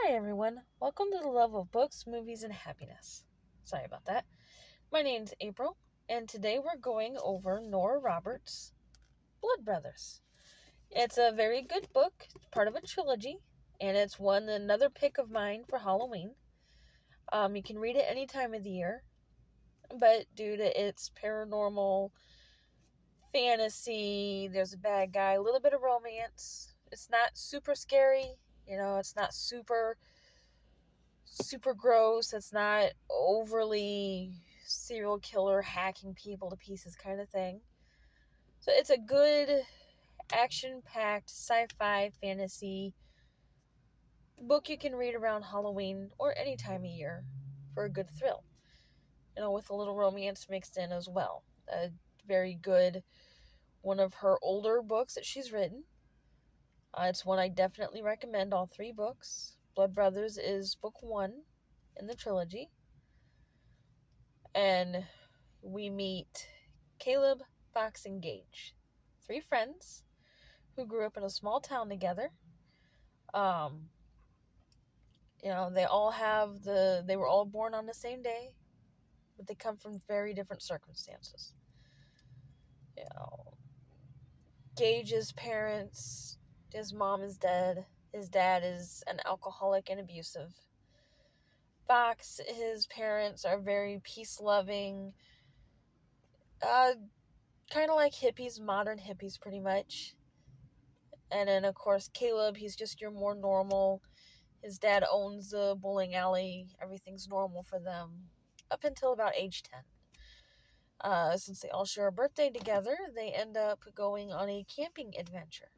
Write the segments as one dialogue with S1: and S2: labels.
S1: Hi everyone, welcome to the Love of Books, Movies, and Happiness. Sorry about that. My name's April, and today we're going over Nora Roberts Blood Brothers. It's a very good book, it's part of a trilogy, and it's another pick of mine for Halloween. You can read it any time of the year, but due to its paranormal, fantasy, there's a bad guy, a little bit of romance. It's not super scary, it's not super gross. It's not overly serial killer hacking people to pieces kind of thing. So it's a good action-packed sci-fi fantasy book you can read around Halloween or any time of year for a good thrill. With a little romance mixed in as well. A very good one of her older books that she's written. It's one I definitely recommend, all three books. Blood Brothers is book 1 in the trilogy. And we meet Caleb, Fox, and Gage, 3 friends who grew up in a small town together. They were all born on the same day, but they come from very different circumstances. Gage's parents, his mom is dead. His dad is an alcoholic and abusive. Fox, his parents are very peace-loving, kind of like hippies, modern hippies pretty much. And then, of course, Caleb, he's just your more normal. His dad owns the bowling alley. Everything's normal for them up until about age 10. Since they all share a birthday together, they end up going on a camping adventure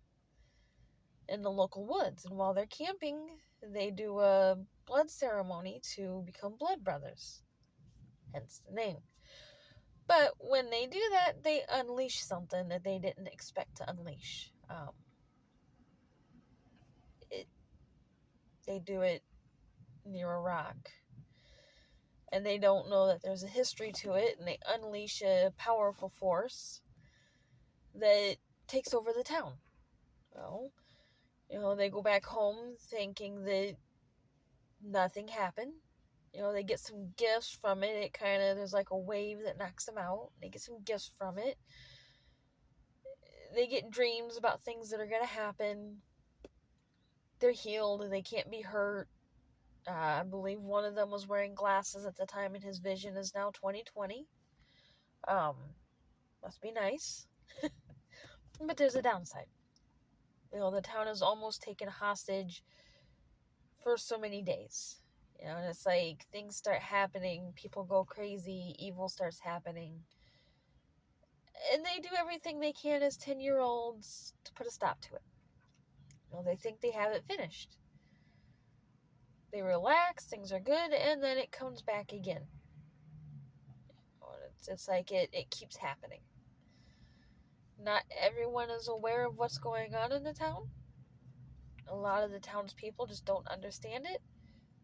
S1: in the local woods. And while they're camping, they do a blood ceremony to become blood brothers, hence the name. But when they do that, they unleash something that they didn't expect to unleash. They do it near a rock, and they don't know that there's a history to it, and they unleash a powerful force that takes over the town. They go back home thinking that nothing happened. They get some gifts from it. There's like a wave that knocks them out. They get some gifts from it. They get dreams about things that are going to happen. They're healed. They can't be hurt. I believe one of them was wearing glasses at the time, and his vision is now 20/20. Must be nice. But there's a downside. The town is almost taken hostage for so many days. And it's like things start happening, people go crazy, evil starts happening. And they do everything they can as 10-year-olds to put a stop to it. They think they have it finished. They relax, things are good, and then it comes back again. It's like it keeps happening. Not everyone is aware of what's going on in the town. A lot of the townspeople just don't understand it.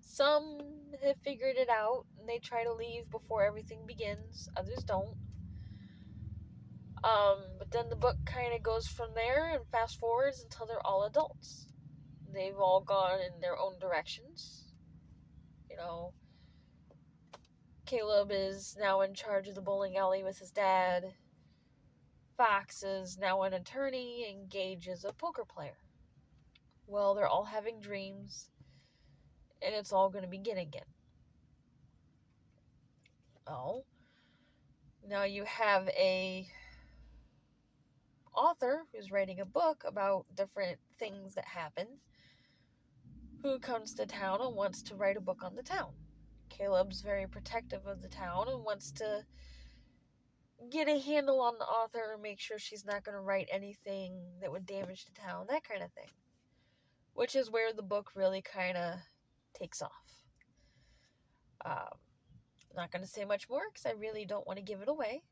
S1: Some have figured it out and they try to leave before everything begins. Others don't. But then the book kind of goes from there and fast forwards until they're all adults. They've all gone in their own directions. Caleb is now in charge of the bowling alley with his dad. Fox is now an attorney, and Gage is a poker player. Well, they're all having dreams, and it's all going to begin again. Now you have a author who's writing a book about different things that happen, who comes to town and wants to write a book on the town. Caleb's very protective of the town and wants to get a handle on the author and make sure she's not going to write anything that would damage the town, that kind of thing. Which is where the book really kind of takes off. I'm not going to say much more because I really don't want to give it away.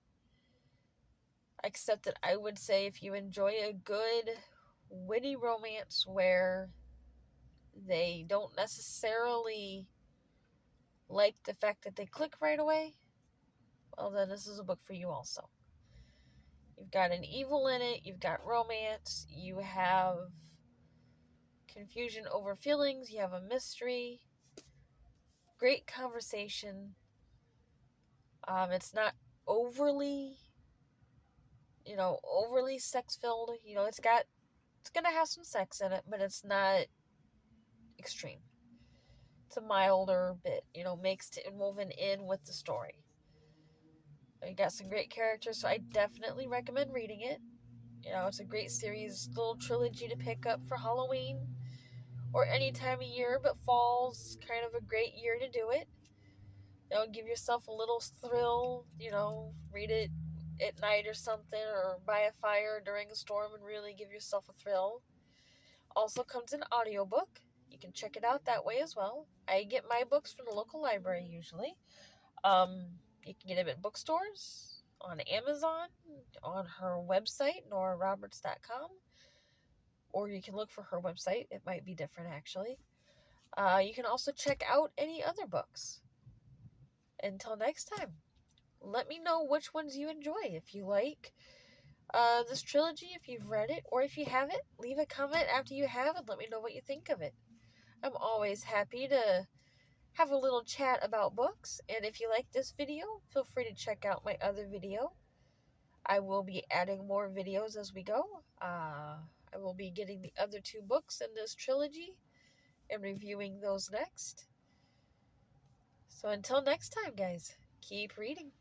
S1: Except that I would say if you enjoy a good, witty romance where they don't necessarily like the fact that they click right away, well, then this is a book for you also. You've got an evil in it, you've got romance, you have confusion over feelings, you have a mystery, great conversation. It's not overly, overly sex filled. It's gonna have some sex in it, but it's not extreme. It's a milder bit, makes it woven in with the story. You got some great characters, so I definitely recommend reading it. It's a great series, little trilogy to pick up for Halloween or any time of year, but fall's kind of a great year to do it. Give yourself a little thrill, read it at night or something, or by a fire during a storm and really give yourself a thrill. Also comes in audiobook. You can check it out that way as well. I get my books from the local library usually. You can get them at bookstores, on Amazon, on her website, noraroberts.com, or you can look for her website. It might be different actually. You can also check out any other books. Until next time, let me know which ones you enjoy. If you like this trilogy, if you've read it, or if you haven't, leave a comment after you have and let me know what you think of it. I'm always happy to have a little chat about books, and if you like this video, feel free to check out my other video. I will be adding more videos as we go. I will be getting the other 2 books in this trilogy and reviewing those next. So until next time, guys, keep reading.